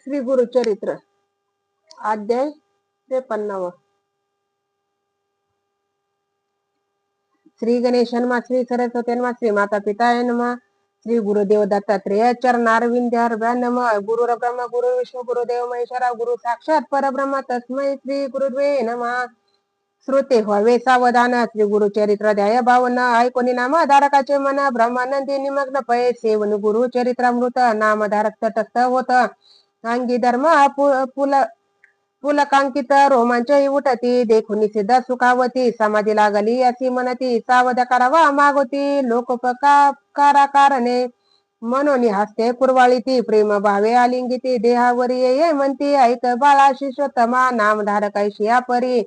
श्री गुरुचरित्र अध्याय 53। श्री गणेशनमा श्री सरस्वतीनमा श्री माता पिताय नमः। श्री गुरुदेव दत्तात्रेय चरणारविंदार्भ्या नमः। गुरुर ब्रह्म गुरु विष्णु गुरुदेव महेश्वरा गुरु साक्षात परब्रह्म तस्मै श्री गुरुद्वे नमः। श्रोते व्हावे सावधान श्री गुरुचरित्र ध्याय 52। ऐकोनी नाम धारकाचे मन ब्रह्मानंदी निमग्न पै सेवन गुरुचरित्रामृत नामधारक तटस्थ होत। अंगी धर्म पुलकांकित रोमांचही उठती देखुनी सिद्ध सुखावती समाधी लागली अशी म्हणती सावध करावा मागोती लोकोपकारा कारणे मनोनी हस्ते कुरवाळीती प्रेम भावे आलिंगिती देहावरी ये म्हणती ऐक बाळा शिष्योत्तमा नामधारकाशी परी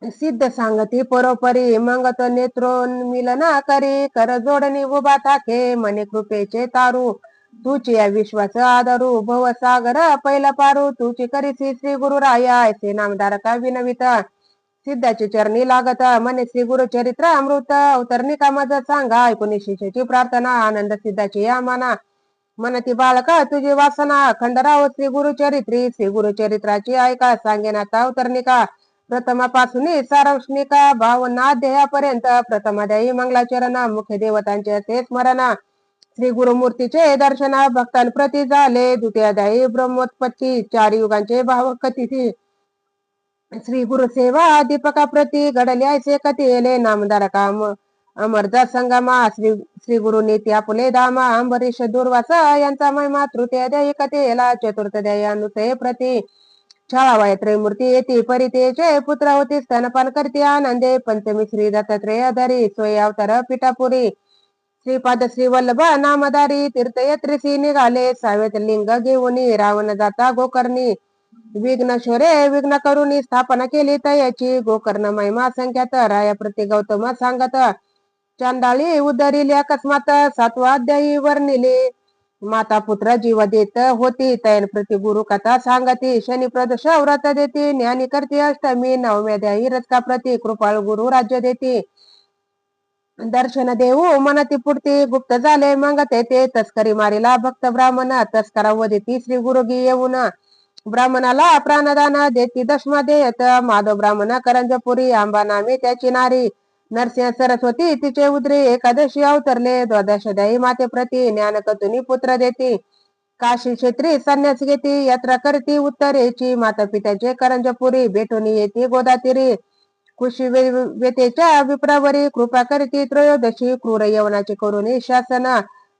सिद्ध सांगती परोपरी मंगत नेत्रोन्मिलन करी कर जोडणी उभा थाके मने कृपेचे तारू तुची या विश्वास आदरू भव सागर पहिला पारू तुची करीसी श्री गुरु राया ऐसे नामधारका विनवित सिद्धाची चरणी लागत मने श्री गुरु चरित्र अमृत अवतरणिका मज सांगा ऐकून शिष्याची प्रार्थना आनंद सिद्धाची या माना मनती बालका तुझी वासना खंडराव श्री गुरुचरित्री श्री गुरुचरित्राची ऐका सांगेनाता अवतरणिका प्रथमापासून सारांशनिका भावनाध्यायापर्यंत प्रथमाध्यायी मंगलाचरण मुख्य देवतांचे असे स्मरण श्री गुरुमूर्तीचे दर्शन भक्तांप्रती झाले द्वितीयाध्यायी ब्रह्मोत्पत्ती 4 युगांचे भावक कथिती श्री गुरुसेवा दीपकाप्रती घडले ऐसे कथिले नामधारका अमरदा संगमा श्री गुरु नीती आपुले धामा अंबरीश दुर्वासा यांचा महिमा तृतीयाध्यायी कथेला चतुर्थाध्यायी अनुसये प्रती छाळावाय त्रयमूर्ती येते परितेचे पुत्र होती स्तनपान करते आनंदे पंचमी श्री दत्तात्रेय धरी सोय अवतार पिठापुरी श्रीपाद श्री वल्लभ नामधारी तीर्थयात्रीसी निघाले सावेत लिंग घेऊन रावण जाता गोकर्णी विघ्न शोरे विघ्न करुणी स्थापना केली तयाची गोकर्ण महिमा संख्यात राया प्रति गौतम सांगत चांडाळी उदरिली अकस्मात 7वा अध्यायी वर्णिले माता पुत्र जीव देत होती तैन प्रति गुरु कथा सांगती शनी प्रदोष व्रत देती ज्ञानी करती अष्टमी 9व्या अध्यायी रचका प्रति कृपाळ गुरु राज्य देती दर्शन देऊ मनती पुढती गुप्त झाले मंगते ते तस्करी मारिला भक्त ब्राह्मण तस्करा वदिती श्री गुरुगी येऊन ब्राह्मणाला प्राणदान देती दशमा देयत माधव ब्राह्मण करंजपुरी आंबा नामे त्याची नारी नरसिंह सरस्वती तिचे उदरी एकादशी अवतरले द्वादशाध्यायी माते प्रती ज्ञानकतुनी पुत्र देती काशी क्षेत्री संन्यास घेती यात्रा करती उत्तरेची माता पित्याचे करंजपुरी भेटून येते गोदातीरी खुशी व्यतेच्या विप्रावरी कृपा करती त्रयोदशी क्रूर यवनाचे करुणी शासन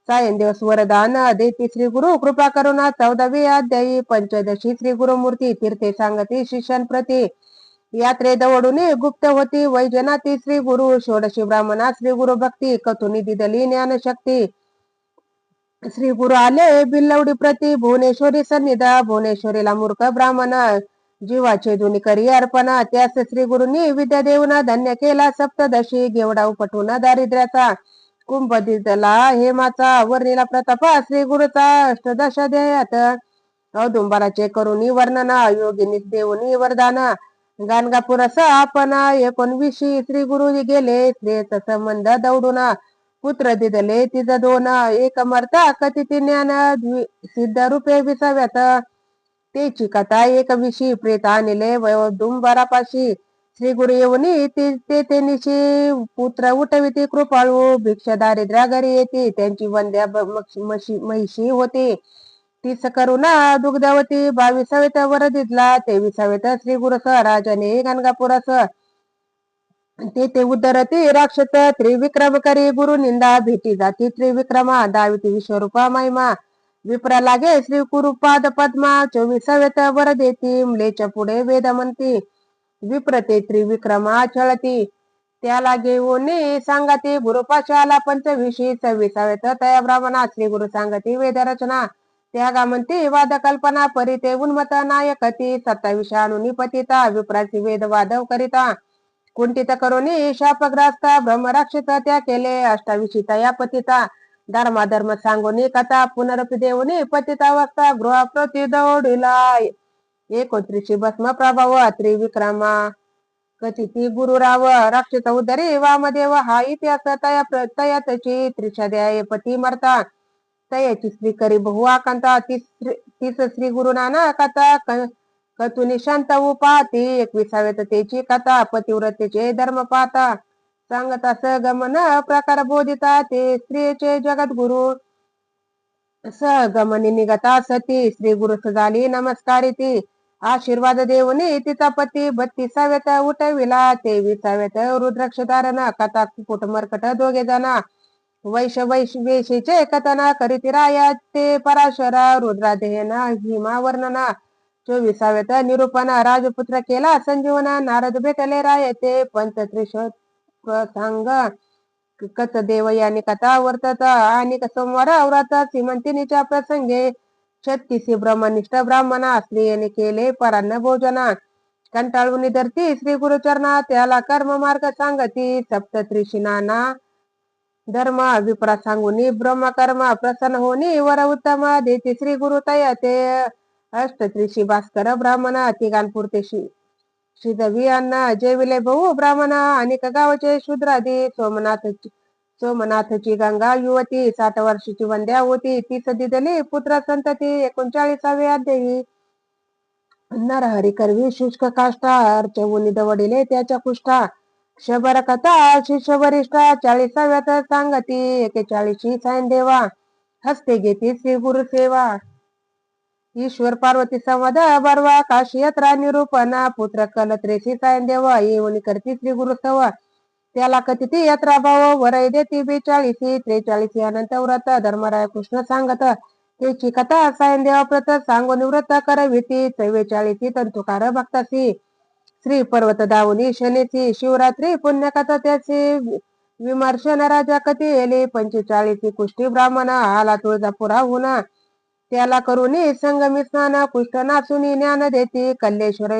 सायन दिवस वरदान देती श्री गुरु कृपा करुणा 14वी अध्यायी पंचदशी श्री गुरुमूर्ती तीर्थे सांगती शिष्यांप्रती यात्रे दवडून गुप्त होती वैजनाती श्री गुरु षोडशी ब्राह्मणा श्री गुरु भक्ती कथुनी दिदली ज्ञान शक्ती श्री गुरु आले बिल्लवडी प्रती भुवनेश्वरी सन्निधा भुवनेश्वरीला मूर्ख ब्राह्मण जीवाचे दोन्ही करी अर्पण त्यास श्री गुरुनी विद्या देऊन धन्य केला सप्तदशी घेवडा उपटून दारिद्र्याचा कुंभ दिदला हेमाचा वर्णिला प्रताप श्री गुरुचा अष्टदशाध्यायात औदुंबराचे करुणी वर्णन योगिनी देऊनी वरदान गाणगापुरस आपण 19 श्री गुरु गेले स्त्रियेचा संबंध दौडून पुत्र दिदले तिज 2 एक मर्ता कथिती ज्ञान सिद्ध रूपे विसाव्यात तेची कथा 21 प्रेत आणले औदुंबरापाशी श्री गुरु येऊनी ते निशी पुत्र उठविती कृपाळू भिक्षा दारिद्र्या घरी येते त्यांची वंद्या महिषी होती तीस करुणा दुग्धवती 22वेत वरदितला 23वेत श्री गुरुस राजाने गाणगापुरस ते उद्धरती राक्षस त्रिविक्रम करी गुरु निंदा भेटी जाती त्रिविक्रमा 22 विश्वरूपा महिमा विप्रा लागे श्री गुरुपाद पद्मा 24वेत वर देती मलेच्या पुढे वेद म्हणती विप्रते त्रिविक्रमा छळती त्याला घेऊन सांगती गुरुपाशाला 25 26वेत तया ब्राह्मणा श्री गुरु सांगती वेद रचना त्यागा म्हणती वाद कल्पना परिते उन्मत नायकती 27 अनुनी पतिता विप्राची वेद वादव करिता कुंठित करुणी शापग्रस्त ब्रह्मराक्षस त्या केले 28 तया पतिता धर्माधर्म सांगोनी कथा पुनरपी देऊनी पतितावस्था गृहाप्रती दौडिला 29 भस्म प्रभाव त्रिविक्रमा कथिती गुरुराव राक्षस उदरी वामदेव हा इतिहास तयातची 30 पती मरता तयाची श्री करी बहु आकांता तीच श्री गुरु नानक आता कतुनी शांत उपाती 21व्या त्याची कथा पतिव्रतेचे धर्म पाहता सांगता सगमन प्रकार बोधिता ते स्त्रियेचे जगत गुरु सहगमनी निगता सती श्री गुरु झाली नमस्कारी ती आशीर्वाद देऊनी तिचा पती 32व्यात उठविला 23व्यात रुद्राक्ष धारण कथा कुकुट मरकट दोघे जण वेशीचे कथन करीती राया ते पराशरा रुद्रादेहन हिमा वर्णना 24व्यात निरूपण राजपुत्र केला संजीवन नारद भेटले राय ते पंचत्रिश प्रसंग कच देव यांनी कथा वर्तत आणि सोमवार व्रत श्रीमंतिनीच्या प्रसंगे 36 ब्रह्मनिष्ठ ब्राह्मणा स्त्रियेने केले परान्न भोजना कंटाळून धरती श्री गुरुचरणा त्याला कर्म मार्ग सांगती सप्तत्रिशिनाना धर्म विप्रा सांगुनी ब्रह्मकर्म प्रसन्न होनी वर उत्तम देते श्री गुरु तयते अष्टत्रिशी भास्कर ब्राह्मण तिघांपुरते शिदवी अन्न जेविले बहु ब्राह्मण आणि गावाचे शूद्रादी सोमनाथची गंगा युवती 60 वर्षाची वंद्या होती तीच दिदली पुत्र संतती 39व्या अध्यायी नरहरी करवी शुष्क काष्टा अर्चवुनी दवडिले त्याच्या कुष्ठा शबर कथा शिष्य वरिष्ठ 40व्यात सांगती 41 सायन देवा हस्ते घेती श्री गुरु सेवा ईश्वर पार्वती संवाद बरवा काशी यात्रा निरूपणा पुत्र कलत्रेशी सायन देवा येऊन करती श्री गुरु सवा त्याला कथिती यात्रा भाव वरय देती 42 43 अनंत व्रत धर्मराय कृष्ण सांगत त्याची कथा सायन देवा प्रत सांगो निवृत्त करविती 44 तंतुकार भक्तासी श्री पर्वत दावनी शनीची शिवरात्री पुण्यकथा त्याची विमर्शन राजा कथी येली 45 कुष्टी ब्राह्मण आला तुळजापुराहून त्याला करुणी संगमी स्नान कुष्ठ नाचुनी ज्ञान देती कल्लेश्वर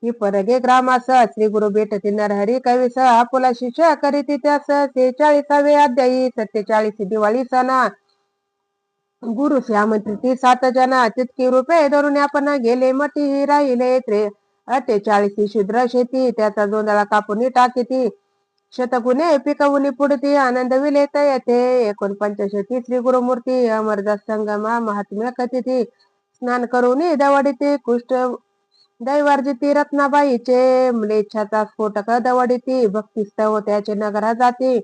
ही परगे ग्रामास श्री गुरु भेटती नरहरी कवीस आपुला शिष्य करीती त्यास 46व्या अध्यायी 47 दिवाळी सणा गुरुशी आमंत्रिती 7 जना तितकी रुपये धरून आपण गेले मटी राहिले 48 शूद्र शेती त्याचा जोंधळा कापुनी टाकीती शतकुने पिकवुनी पुढती आनंद विलेत येते 49 श्री गुरुमूर्ती अमरदास संगमा महात्म्य कथिती स्नान करुनी दवडिती कुष्ठ दैवार्जिती रत्नाबाईचे म्लेच्छाचा स्फोटक दवडिती भक्तिस्तव त्याचे नगरा जाती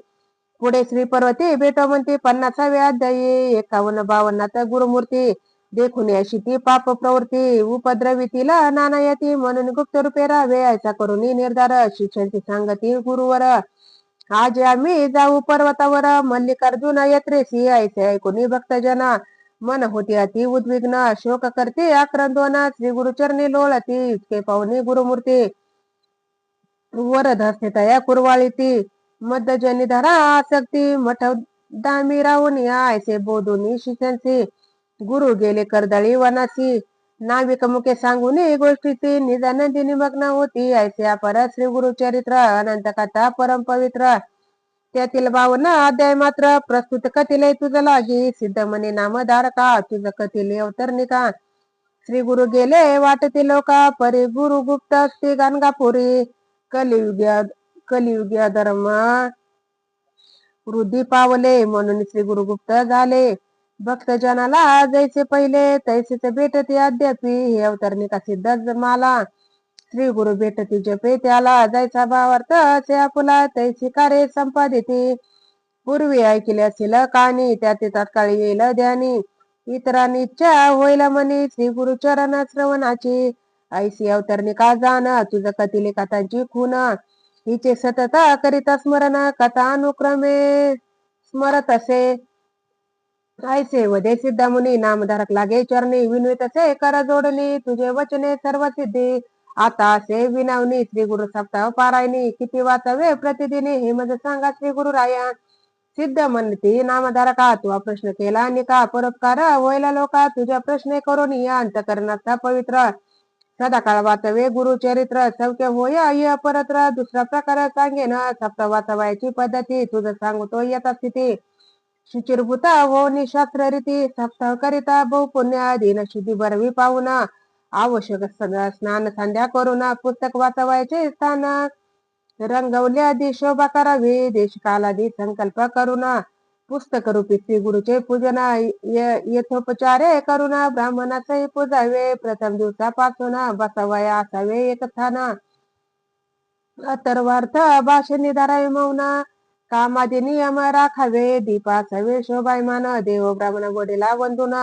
पुढे श्री पर्वती भेटो म्हणती 50व्या अध्यायी 51-52 गुरुमूर्ती देखून अशी ती पाप प्रवृत्ती उपद्रवितीला नाना येती म्हणून गुप्त रूपे राहावे ऐसा करून निर्धार शिष्यांची सांगती गुरुवर आज आम्ही जाऊ पर्वतावर मल्लिकार्जुन यात्रेसी ऐसे ऐकून भक्तजना मन होती अति उद्विग्न शोक करते आक्रंदोन श्री गुरुचरणी लोळती इतके पाहुणे गुरुमूर्ती वरद हस्ते तया कुरवाळीती मध्यजनी धरा आसक्ती मठ दामी राहून ऐसे बोधुनी शिष्यांची गुरु गेले कर्दळी वनासी नाविक मुखे सांगून गोष्टीची निजानंदी निमग्न होती ऐसे अपर श्री गुरु चरित्र अनंत कथा परम पवित्र त्यातील 52 अध्याय मात्र प्रस्तुत कथिले तुझ लागी सिद्ध म्हणे नामधारका तुझ कथिले अवतरणिका श्री गुरु गेले वाटते लोका परी गुरु गुप्त असते गाणगापुरी कलियुग्या धर्म वृद्धी पावले म्हणून श्री गुरु गुप्त झाले भक्तजनाला जैसे पहिले तैसेच भेटते अद्यापि हे अवतरणिका सिद्ध माला श्री गुरु भेटती जपे त्याला जैसा भावार्थ असे आपुला तैसी कार्य संपादिती पूर्वी ऐकले असेल कानी त्याचे तात्काळ येईल ध्यानी इतरांनी इच्छा होईल म्हणे श्री गुरु चरण श्रवणाची ऐसी अवतरणिका जाण तुझ कथिले कथांची खून हिचे सतत करीत स्मरण कथा अनुक्रमे स्मरत असे ऐसे वदे सिद्ध मुनी नामधारक लागे चरणी विनवित असे कर जोडणी तुझे वचने सर्व सिद्धी आता असे विनावनी श्री गुरु सप्ताह पारायणी किती वाचावे प्रतिदिनी हे मज सांगा श्री गुरु राया सिद्ध म्हणती नामधारका तू प्रश्न केला आणि का परोपकार होयला लोका तुझ्या प्रश्न करून या अंतकरणाचा पवित्र सदाकाळ वाचवे गुरुचरित्र सौख्य होय य परत्र दुसरा प्रकार सांगेन सप्ताह वाचवायची पद्धती तुझ सांगतो यथा स्थिती शुचिरभूता हो निशास्त्र रीती सप्ताह करिता बहुपुण्य दिन शुद्धी बरवी पाहुन आवश्यक स्नान संध्या करून पुस्तक वाचवायचे स्थान रंगवल्या आधी शोभा करावी देश कालादी संकल्प करून पुस्तक रूपी श्री गुरुचे पूजन यथोपचारे करून ब्राह्मणासही पूजावे. प्रथम दिवसापासून बसावया असावे एक स्थान. अथर्वार्थ भाषणी धरावे मौन. कामादी नियम राखावे. दीप असावे शोभायमान. देव ब्राह्मण गोडीला वंदून.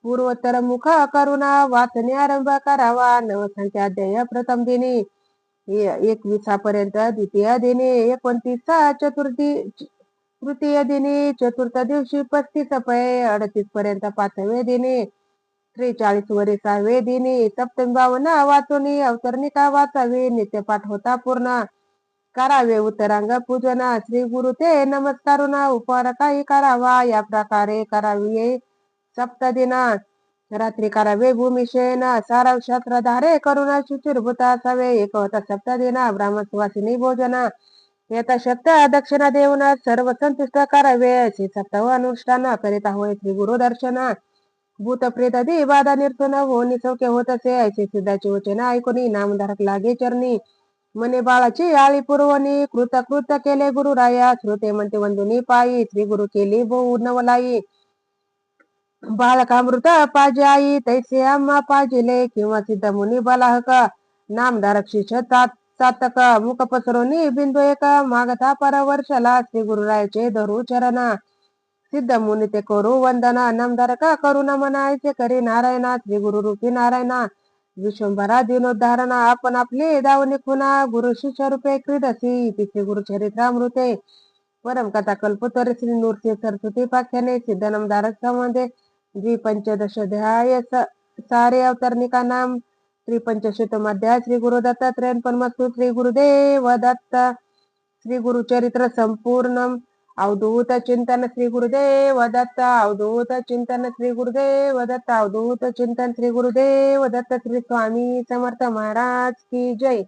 पूर्वोत्तर मुख करून वाचने आरंभ करावा. नवसंख्या अध्याय प्रथम दिनी 21पर्यंत द्वितीय दिनी 29 चतुर्थी तृतीय दिनी चतुर्थ दिवशी 35 पै 38 पर्यंत पाचवे दिनी 43 वरिसावे दिनी सप्तमी 52 वाचुनी अवतरणिका वाचावी. नित्यपाठ होता पूर्ण. करावे उत्तरांग पूजन. श्री गुरु ते नमस्कारून उपहार काही करावा. या प्रकारे करावे सप्तदिन. रात्री करावे भूमिशयन. साराशास्त्र धारे करून शुचिर्भूत असावे. एकवत सप्तदिन ब्राह्मण सुवासिनी भोजन. यथाशक्त दक्षिणा देऊन सर्व संतुष्ट करावे. असे सप्ताह अनुष्ठान करीत होय श्री गुरु दर्शन. भूत प्रेत दी बाधा निर्सोन होऊन सौख्य होत असे. ऐसे सिद्धाचे वचन ऐकून नामधारक लागे चरणी. मने बाळाची आळी पुरवणी. कृत केले गुरुराया. श्रोते म्हणते वंदुनी पायी. श्री गुरु केली बहु नवलाई. बालकामृत पाजे आई तैसे आम्हा पाजिले. किंवा सिद्ध मुनी बलाहक. नामधारक शिष्य चातक. मुख पसरवणी बिंदू एक. मागता परवर्षाला श्री गुरुरायाचे धरू चरण. सिद्ध मुनी ते करू वंदना. नामधारक करुणा म्हणायचे करी नारायणा. श्री गुरु रूपी नारायणा. विश्वंभरा दिनोद्धारणा. आपण आपली दावणी खुना. गुरु शिष्य रूपे क्रीडसी. श्री गुरु चरित्रामृते. परम कथा कल्पतोरे श्री नृसिंह सरस्वती पाख्याने. सिद्ध नामधारक संबंधे द्विपंचदशाध्याय सारे अवतरणिका नाम. त्रिपंचशतमाध्याय श्री गुरु दत्तात्रेय परमस्तु. श्री गुरुदेव दत्त. श्री गुरुचरित्र संपूर्ण. अवधूत चिंतन श्री गुरुदेव दत्त. अवधूत चिंतन श्री गुरुदेव दत्त. अवधूत चिंतन श्री गुरुदेव दत्त. श्री स्वामी समर्थ महाराज की जय.